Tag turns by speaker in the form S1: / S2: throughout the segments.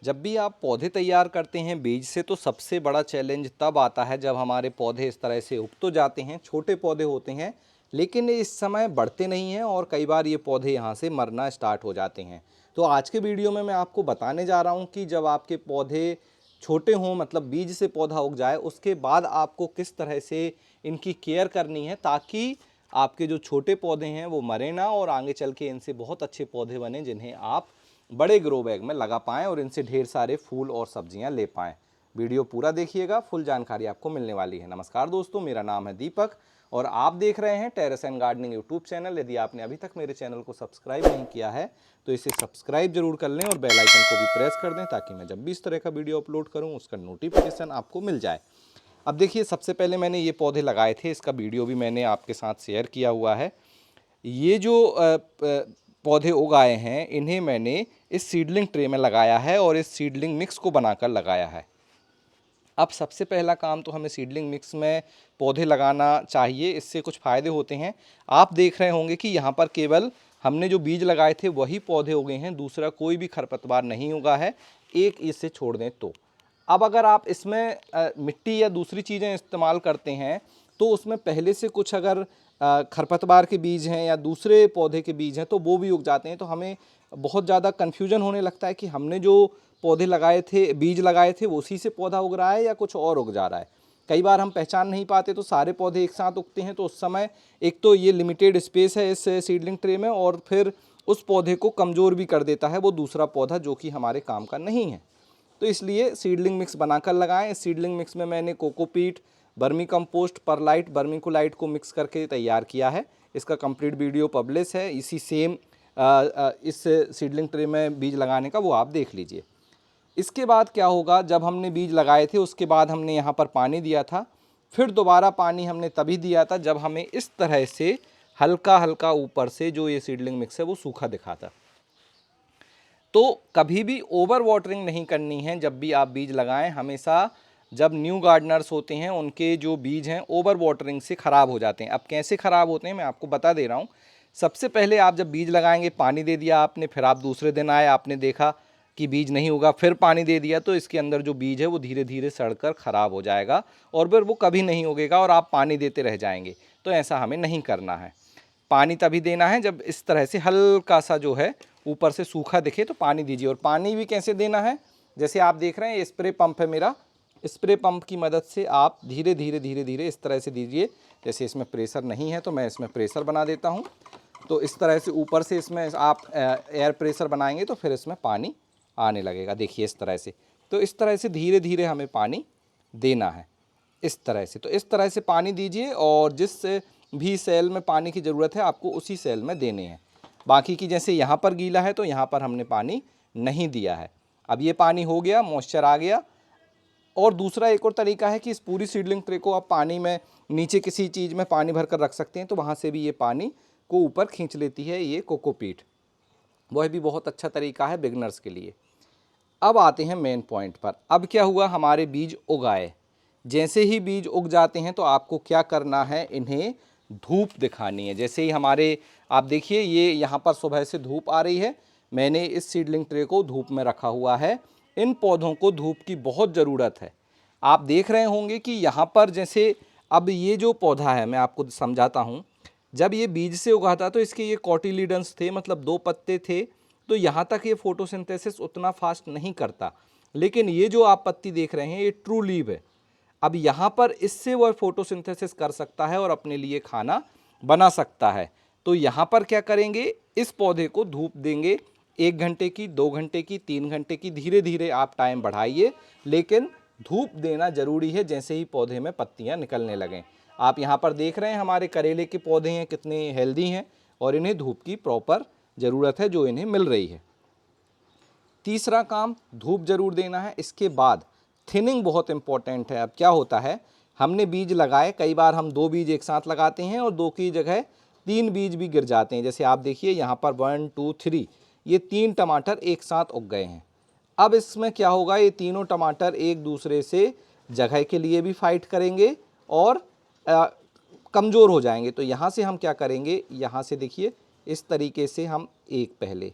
S1: जब भी आप पौधे तैयार करते हैं बीज से तो सबसे बड़ा चैलेंज तब आता है जब हमारे पौधे इस तरह से उग तो जाते हैं, छोटे पौधे होते हैं लेकिन ये इस समय बढ़ते नहीं हैं और कई बार ये पौधे यहाँ से मरना स्टार्ट हो जाते हैं। तो आज के वीडियो में मैं आपको बताने जा रहा हूँ कि जब आपके पौधे छोटे हों, मतलब बीज से पौधा उग जाए, उसके बाद आपको किस तरह से इनकी केयर करनी है ताकि आपके जो छोटे पौधे हैं वो मरे ना और आगे चल के इनसे बहुत अच्छे पौधे बने जिन्हें आप बड़े ग्रो बैग में लगा पाएँ और इनसे ढेर सारे फूल और सब्जियां ले पाएँ। वीडियो पूरा देखिएगा, फुल जानकारी आपको मिलने वाली है। नमस्कार दोस्तों, मेरा नाम है दीपक और आप देख रहे हैं terrace and gardening YouTube channel. यदि आपने अभी तक मेरे चैनल को सब्सक्राइब नहीं किया है तो इसे सब्सक्राइब जरूर कर लें और बेल आइकन को भी प्रेस कर दें ताकि मैं जब भी इस तरह का वीडियो अपलोड करूं उसका नोटिफिकेशन आपको मिल जाए। अब देखिए, सबसे पहले मैंने ये पौधे लगाए थे, इसका वीडियो भी मैंने आपके साथ शेयर किया हुआ है। ये जो पौधे उगाए हैं इन्हें मैंने इस सीडलिंग ट्रे में लगाया है और इस सीडलिंग मिक्स को बनाकर लगाया है। अब सबसे पहला काम तो हमें सीडलिंग मिक्स में पौधे लगाना चाहिए, इससे कुछ फ़ायदे होते हैं। आप देख रहे होंगे कि यहाँ पर केवल हमने जो बीज लगाए थे वही पौधे उगे हैं, दूसरा कोई भी खरपतवार नहीं उगा है, एक इससे छोड़ दें तो। अब अगर आप इसमें मिट्टी या दूसरी चीज़ें इस्तेमाल करते हैं तो उसमें पहले से कुछ अगर खरपतवार के बीज हैं या दूसरे पौधे के बीज हैं तो वो भी उग जाते हैं। तो हमें बहुत ज़्यादा कन्फ्यूजन होने लगता है कि हमने जो पौधे लगाए थे, बीज लगाए थे, वो उसी से पौधा उग रहा है या कुछ और उग जा रहा है। कई बार हम पहचान नहीं पाते तो सारे पौधे एक साथ उगते हैं, तो उस समय एक तो ये लिमिटेड स्पेस है इस सीडलिंग ट्रे में और फिर उस पौधे को कमज़ोर भी कर देता है वो दूसरा पौधा जो कि हमारे काम का नहीं है। तो इसलिए सीडलिंग मिक्स बनाकर लगाएं। इस सीडलिंग मिक्स में मैंने cocopeat, vermicompost, perlite, vermiculite को मिक्स करके तैयार किया है। इसका कंप्लीट वीडियो पब्लिश है इसी सेम इस सीडलिंग ट्रे में बीज लगाने का, वो आप देख लीजिए। इसके बाद क्या होगा, जब हमने बीज लगाए थे उसके बाद हमने यहाँ पर पानी दिया था, फिर दोबारा पानी हमने तभी दिया था जब हमें इस तरह से हल्का हल्का ऊपर से जो ये सीडलिंग मिक्स है वो सूखा दिखा था। तो कभी भी ओवर वाटरिंग नहीं करनी है जब भी आप बीज लगाएं। हमेशा जब न्यू गार्डनर्स होते हैं उनके जो बीज हैं ओवर वाटरिंग से ख़राब हो जाते हैं। अब कैसे ख़राब होते हैं मैं आपको बता दे रहा हूँ। सबसे पहले आप जब बीज लगाएंगे, पानी दे दिया आपने, फिर आप दूसरे दिन आए, आपने देखा कि बीज नहीं होगा, फिर पानी दे दिया, तो इसके अंदर जो बीज है वो धीरे धीरे सड़कर ख़राब हो जाएगा और फिर वो कभी नहीं उगेगा और आप पानी देते रह जाएंगे। तो ऐसा हमें नहीं करना है। पानी तभी देना है जब इस तरह से हल्का सा जो है ऊपर से सूखा दिखे तो पानी दीजिए। और पानी भी कैसे देना है, जैसे आप देख रहे हैं ये स्प्रे पंप है मेरा, स्प्रे पंप की मदद से आप धीरे धीरे इस तरह से दीजिए। जैसे इसमें प्रेशर नहीं है तो मैं इसमें प्रेशर बना देता हूँ। तो इस तरह से ऊपर से इसमें आप एयर प्रेशर बनाएंगे तो फिर इसमें पानी आने लगेगा, देखिए इस तरह से। तो इस तरह से धीरे धीरे हमें पानी देना है, इस तरह से। तो इस तरह से पानी दीजिए और जिस भी सेल में पानी की ज़रूरत है आपको उसी सेल में देने हैं। बाकी की जैसे यहाँ पर गीला है तो यहाँ पर हमने पानी नहीं दिया है। अब ये पानी हो गया, मॉइस्चर आ गया। और दूसरा एक और तरीका है कि इस पूरी सीडलिंग ट्रे को आप पानी में नीचे किसी चीज़ में पानी भर कर रख सकते हैं, तो वहाँ से भी ये पानी को ऊपर खींच लेती है ये कोकोपीट। वह भी बहुत अच्छा तरीका है बिगनर्स के लिए। अब आते हैं मेन पॉइंट पर। अब क्या हुआ, हमारे बीज उगाए। जैसे ही बीज उग जाते हैं तो आपको क्या करना है, इन्हें धूप दिखानी है। जैसे ही हमारे, आप देखिए ये यहाँ पर सुबह से धूप आ रही है, मैंने इस सीडलिंग ट्रे को धूप में रखा हुआ है। इन पौधों को धूप की बहुत ज़रूरत है। आप देख रहे होंगे कि यहाँ पर जैसे अब ये जो पौधा है मैं आपको समझाता हूँ। जब ये बीज से उगा था तो इसके ये कॉटिलीडन्स थे, मतलब 2 पत्ते थे, तो यहाँ तक ये फोटोसिंथेसिस उतना फास्ट नहीं करता। लेकिन ये जो आप पत्ती देख रहे हैं ये ट्रू लीव है। अब यहाँ पर इससे वह फोटोसिंथेसिस कर सकता है और अपने लिए खाना बना सकता है। तो यहाँ पर क्या करेंगे, इस पौधे को धूप देंगे 1 घंटे की, 2 घंटे की, 3 घंटे की, धीरे धीरे आप टाइम बढ़ाइए, लेकिन धूप देना ज़रूरी है जैसे ही पौधे में पत्तियाँ निकलने लगें। आप यहाँ पर देख रहे हैं हमारे करेले के पौधे हैं कितने हेल्दी हैं और इन्हें धूप की प्रॉपर ज़रूरत है जो इन्हें मिल रही है। तीसरा काम, धूप ज़रूर देना है। इसके बाद थिनिंग बहुत इंपॉर्टेंट है। अब क्या होता है, हमने बीज लगाए, कई बार हम 2 बीज एक साथ लगाते हैं और 2 की जगह 3 बीज भी गिर जाते हैं। जैसे आप देखिए यहाँ पर 1 2 3 ये 3 टमाटर एक साथ उग गए हैं। अब इसमें क्या होगा, ये तीनों टमाटर एक दूसरे से जगह के लिए भी फाइट करेंगे और कमज़ोर हो जाएंगे। तो यहाँ से हम क्या करेंगे, यहाँ से देखिए इस तरीके से हम एक पहले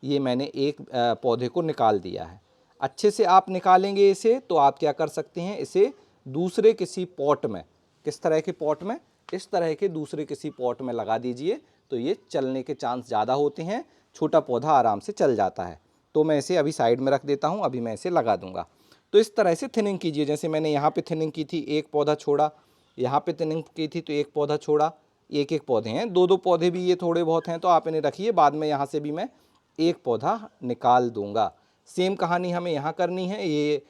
S1: ये मैंने एक पौधे को निकाल दिया है। अच्छे से आप निकालेंगे इसे तो आप क्या कर सकते हैं, इसे दूसरे किसी पॉट में, किस तरह के पॉट में, इस तरह के दूसरे किसी पॉट में लगा दीजिए तो ये चलने के चांस ज़्यादा होते हैं, छोटा पौधा आराम से चल जाता है। तो मैं इसे अभी साइड में रख देता हूँ, अभी मैं इसे लगा दूंगा। तो इस तरह से थिनिंग कीजिए, जैसे मैंने यहाँ पे थिनिंग की थी, एक पौधा छोड़ा, यहाँ पे थिनिंग की थी तो एक पौधा छोड़ा, एक एक पौधे हैं, दो दो पौधे भी ये थोड़े बहुत हैं तो आप इन्हें रखिए, बाद में यहाँ से भी मैं एक पौधा निकाल दूंगा। सेम कहानी हमें यहाँ करनी है, ये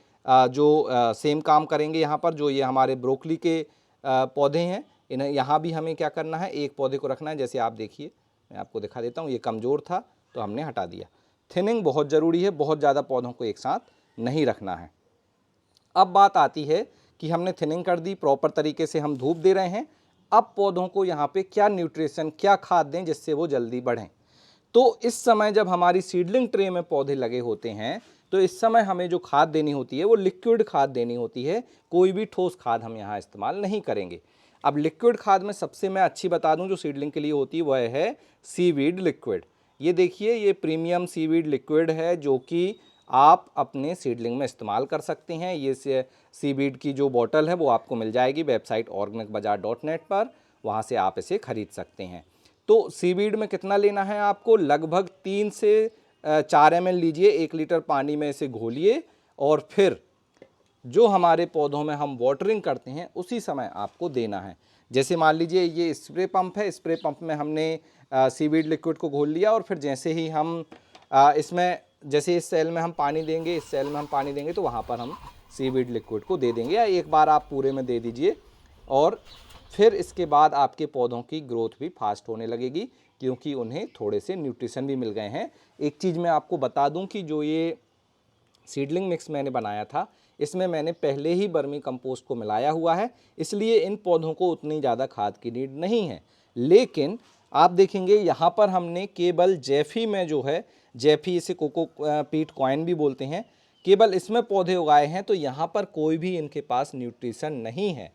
S1: सेम काम करेंगे यहाँ पर, जो ये हमारे ब्रोकली के पौधे हैं, इन्हें यहाँ भी हमें क्या करना है, एक पौधे को रखना है। जैसे आप देखिए, मैं आपको दिखा देता हूँ, ये कमज़ोर था तो हमने हटा दिया। थिनिंग बहुत ज़रूरी है, बहुत ज़्यादा पौधों को एक साथ नहीं रखना है। अब बात आती है कि हमने थिनिंग कर दी, प्रॉपर तरीके से हम धूप दे रहे हैं, अब पौधों को यहाँ पे क्या न्यूट्रिशन, क्या खाद दें जिससे वो जल्दी बढ़ें। तो इस समय जब हमारी सीडलिंग ट्रे में पौधे लगे होते हैं तो इस समय हमें जो खाद देनी होती है वो लिक्विड खाद देनी होती है, कोई भी ठोस खाद हम यहाँ इस्तेमाल नहीं करेंगे। अब लिक्विड खाद में सबसे मैं अच्छी बता दूं जो सीडलिंग के लिए होती है वह है सीवीड लिक्विड। ये देखिए, ये प्रीमियम सीवीड लिक्विड है जो कि आप अपने सीडलिंग में इस्तेमाल कर सकते हैं। ये सीवीड की जो बॉटल है वो आपको मिल जाएगी वेबसाइट organicbazaar.net पर, वहाँ से आप इसे खरीद सकते हैं। तो सीवीड में कितना लेना है आपको, लगभग 3 से 4 ml लीजिए, 1 लीटर पानी में इसे घोलिए और फिर जो हमारे पौधों में हम वाटरिंग करते हैं उसी समय आपको देना है। जैसे मान लीजिए ये स्प्रे पंप है, स्प्रे पंप में हमने सीवीड लिक्विड को घोल लिया और फिर जैसे ही हम इसमें, जैसे इस सेल में हम पानी देंगे, इस सेल में हम पानी देंगे तो वहाँ पर हम सीवीड लिक्विड को दे देंगे, या एक बार आप पूरे में दे दीजिए और फिर इसके बाद आपके पौधों की ग्रोथ भी फास्ट होने लगेगी क्योंकि उन्हें थोड़े से न्यूट्रिशन भी मिल गए हैं। एक चीज़ मैं आपको बता दूं कि जो ये सीडलिंग मिक्स मैंने बनाया था इसमें मैंने पहले ही वर्मी कंपोस्ट को मिलाया हुआ है, इसलिए इन पौधों को उतनी ज़्यादा खाद की नीड नहीं है। लेकिन आप देखेंगे यहाँ पर हमने केवल जैफी में जो है, जैफी इसे कोको पीट कॉइन भी बोलते हैं, केवल इसमें पौधे उगाए हैं तो यहाँ पर कोई भी इनके पास न्यूट्रिशन नहीं है।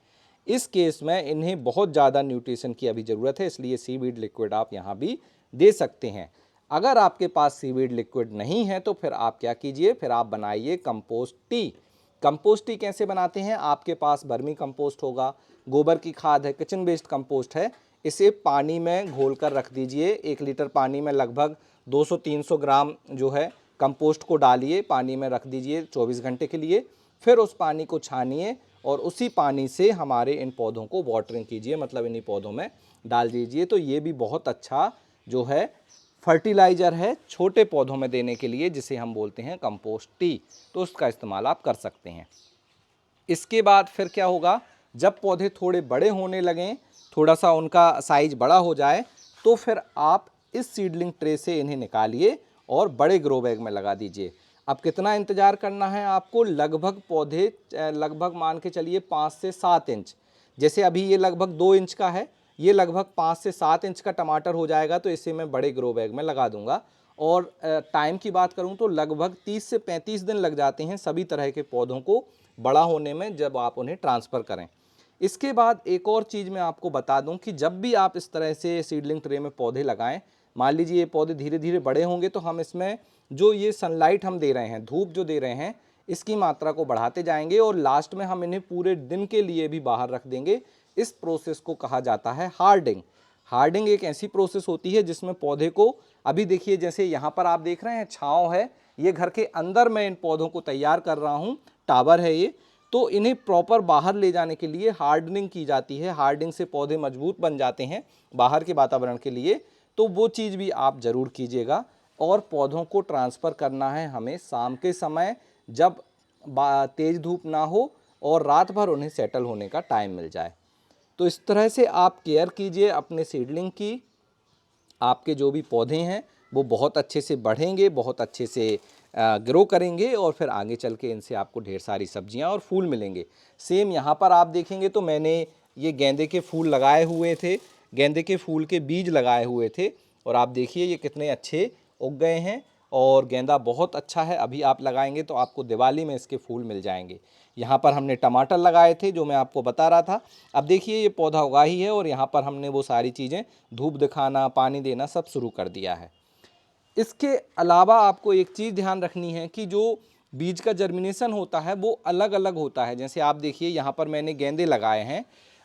S1: इस केस में इन्हें बहुत ज़्यादा न्यूट्रिशन की अभी ज़रूरत है, इसलिए सीवीड लिक्विड आप यहाँ भी दे सकते हैं। अगर आपके पास सीवीड लिक्विड नहीं है तो फिर आप क्या कीजिए, फिर आप बनाइए कंपोस्ट टी। कंपोस्ट टी कैसे बनाते हैं, आपके पास वर्मी कंपोस्ट होगा, गोबर की खाद है, किचन वेस्ट कंपोस्ट है, इसे पानी में घोल कर रख दीजिए। 1 लीटर पानी में लगभग 200-300 ग्राम जो है कंपोस्ट को डालिए, पानी में रख दीजिए 24 घंटे के लिए। फिर उस पानी को छानिए और उसी पानी से हमारे इन पौधों को वाटरिंग कीजिए, मतलब इन्हीं पौधों में डाल दीजिए। तो ये भी बहुत अच्छा जो है फर्टिलाइज़र है छोटे पौधों में देने के लिए, जिसे हम बोलते हैं कंपोस्ट टी, तो उसका इस्तेमाल आप कर सकते हैं। इसके बाद फिर क्या होगा, जब पौधे थोड़े बड़े होने लगें, थोड़ा सा उनका साइज बड़ा हो जाए, तो फिर आप इस सीडलिंग ट्रे से इन्हें निकालिए और बड़े ग्रो बैग में लगा दीजिए। अब कितना इंतज़ार करना है आपको, लगभग पौधे लगभग मान के चलिए 5 से 7 इंच, जैसे अभी ये लगभग 2 इंच का है, ये लगभग 5 से 7 इंच का टमाटर हो जाएगा तो इसे मैं बड़े ग्रो बैग में लगा दूंगा। और टाइम की बात करूं तो लगभग 30 से 35 दिन लग जाते हैं सभी तरह के पौधों को बड़ा होने में, जब आप उन्हें ट्रांसफ़र करें। इसके बाद एक और चीज़ मैं आपको बता दूं कि जब भी आप इस तरह से सीडलिंग ट्रे में पौधे लगाएं, मान लीजिए ये पौधे धीरे धीरे बड़े होंगे तो हम इसमें जो ये सनलाइट हम दे रहे हैं, धूप जो दे रहे हैं, इसकी मात्रा को बढ़ाते जाएंगे और लास्ट में हम इन्हें पूरे दिन के लिए भी बाहर रख देंगे। इस प्रोसेस को कहा जाता है हार्डिंग। हार्डिंग एक ऐसी प्रोसेस होती है जिसमें पौधे को, अभी देखिए जैसे यहाँ पर आप देख रहे हैं छाँव है, ये घर के अंदर मैं इन पौधों को तैयार कर रहा हूँ, टावर है ये, तो इन्हें प्रॉपर बाहर ले जाने के लिए हार्डनिंग की जाती है। हार्डिंग से पौधे मजबूत बन जाते हैं बाहर के वातावरण के लिए, तो वो चीज़ भी आप ज़रूर कीजिएगा। और पौधों को ट्रांसफ़र करना है हमें शाम के समय, जब तेज़ धूप ना हो और रात भर उन्हें सेटल होने का टाइम मिल जाए। तो इस तरह से आप केयर कीजिए अपने सीडलिंग की, आपके जो भी पौधे हैं वो बहुत अच्छे से बढ़ेंगे, बहुत अच्छे से ग्रो करेंगे और फिर आगे चल के इनसे आपको ढेर सारी सब्जियां और फूल मिलेंगे। सेम यहाँ पर आप देखेंगे तो मैंने ये गेंदे के फूल लगाए हुए थे, गेंदे के फूल के बीज लगाए हुए थे और आप देखिए ये कितने अच्छे उग गए हैं और गेंदा बहुत अच्छा है। अभी आप लगाएंगे तो आपको दिवाली में इसके फूल मिल जाएंगे। यहाँ पर हमने टमाटर लगाए थे जो मैं आपको बता रहा था। अब देखिए ये पौधा उगा ही है और यहाँ पर हमने वो सारी चीज़ें, धूप दिखाना, पानी देना, सब शुरू कर दिया है। इसके अलावा आपको एक चीज़ ध्यान रखनी है कि जो बीज का जर्मिनेशन होता है वो अलग अलग होता है। जैसे आप देखिए यहाँ पर मैंने गेंदे लगाए हैं,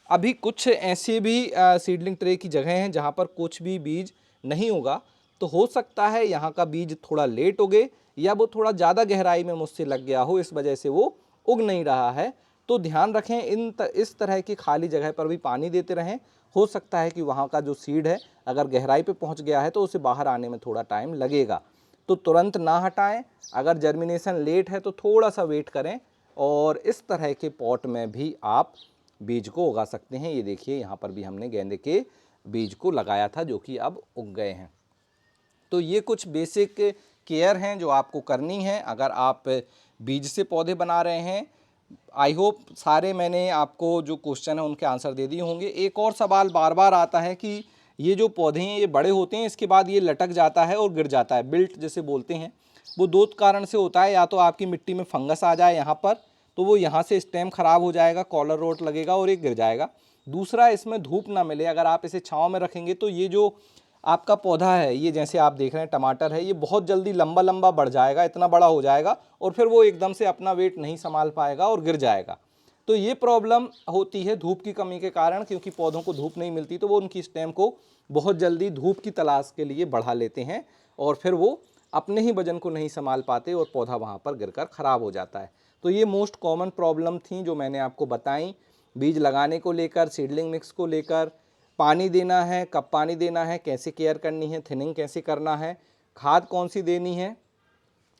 S1: अभी कुछ ऐसे भी सीडलिंग ट्रे की जगह हैं जहाँ पर कुछ भी बीज नहीं होगा, तो हो सकता है यहाँ का बीज थोड़ा लेट उगे या वो थोड़ा ज़्यादा गहराई में मुझसे लग गया हो, इस वजह से वो उग नहीं रहा है। तो ध्यान रखें, इस तरह की खाली जगह पर भी पानी देते रहें। हो सकता है कि वहाँ का जो सीड है अगर गहराई पे पहुँच गया है तो उसे बाहर आने में थोड़ा टाइम लगेगा, तो तुरंत ना हटाएं। अगर जर्मिनेशन लेट है तो थोड़ा सा वेट करें, और इस तरह के पॉट में भी आप बीज को उगा सकते हैं। ये देखिए यहाँ पर भी हमने गेंदे के बीज को लगाया था जो कि अब उग गए हैं। तो ये कुछ बेसिक केयर हैं जो आपको करनी है अगर आप बीज से पौधे बना रहे हैं। आई होप सारे मैंने आपको जो क्वेश्चन है उनके आंसर दे दिए होंगे। एक और सवाल बार बार आता है कि ये जो पौधे हैं ये बड़े होते हैं, इसके बाद ये लटक जाता है और गिर जाता है, बिल्ट जिसे बोलते हैं। वो दो कारण से होता है, या तो आपकी मिट्टी में फंगस आ जाए यहाँ पर, तो वो यहाँ से स्टेम खराब हो जाएगा, कॉलर रोट लगेगा और ये गिर जाएगा। दूसरा, इसमें धूप ना मिले। अगर आप इसे छाँव में रखेंगे तो ये जो आपका पौधा है, ये जैसे आप देख रहे हैं टमाटर है, ये बहुत जल्दी लंबा लंबा बढ़ जाएगा, इतना बड़ा हो जाएगा और फिर वो एकदम से अपना वेट नहीं संभाल पाएगा और गिर जाएगा। तो ये प्रॉब्लम होती है धूप की कमी के कारण, क्योंकि पौधों को धूप नहीं मिलती तो वो उनकी स्टेम को बहुत जल्दी धूप की तलाश के लिए बढ़ा लेते हैं और फिर वो अपने ही वजन को नहीं संभाल पाते और पौधा वहाँ पर गिरकर ख़राब हो जाता है। तो ये मोस्ट कॉमन प्रॉब्लम थी जो मैंने आपको बताई, बीज लगाने को लेकर, सीडलिंग मिक्स को लेकर। पानी देना है, कब पानी देना है, कैसे केयर करनी है, थिनिंग कैसे करना है, खाद कौन सी देनी है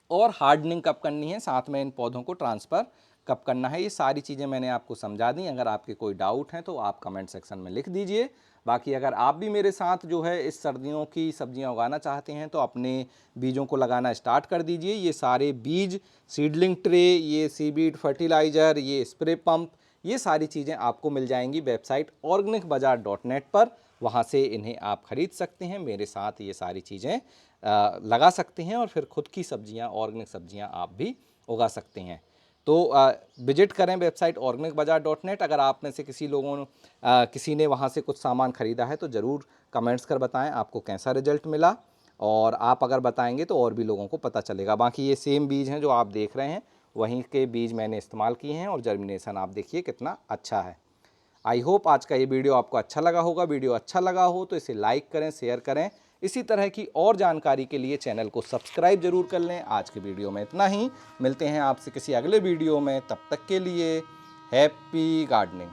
S1: और हार्डनिंग कब करनी है, साथ में इन पौधों को ट्रांसफ़र कब करना है, ये सारी चीज़ें मैंने आपको समझा दी। अगर आपके कोई डाउट हैं तो आप कमेंट सेक्शन में लिख दीजिए। बाकी अगर आप भी मेरे साथ जो है इस सर्दियों की सब्जियां उगाना चाहते हैं तो अपने बीजों को लगाना स्टार्ट कर दीजिए। ये सारे बीज, सीडलिंग ट्रे, ये सीबीड फर्टिलाइज़र, ये स्प्रे पंप, ये सारी चीज़ें आपको मिल जाएंगी वेबसाइट organicbazaar.net पर। वहाँ से इन्हें आप ख़रीद सकते हैं, मेरे साथ ये सारी चीज़ें लगा सकते हैं और फिर खुद की सब्जियां, ऑर्गेनिक सब्जियां आप भी उगा सकते हैं। तो विजिट करें वेबसाइट organicbazaar.net। अगर आप में से किसी ने वहाँ से कुछ सामान ख़रीदा है तो ज़रूर कमेंट्स कर बताएं आपको कैसा रिजल्ट मिला, और आप अगर बताएंगे तो और भी लोगों को पता चलेगा। बाकी ये सेम बीज हैं जो आप देख रहे हैं, वहीं के बीज मैंने इस्तेमाल किए हैं और जर्मिनेशन आप देखिए कितना अच्छा है। आई होप आज का ये वीडियो आपको अच्छा लगा होगा। वीडियो अच्छा लगा हो तो इसे लाइक करें, शेयर करें। इसी तरह की और जानकारी के लिए चैनल को सब्सक्राइब जरूर कर लें। आज के वीडियो में इतना ही, मिलते हैं आपसे किसी अगले वीडियो में, तब तक के लिए हैप्पी गार्डनिंग।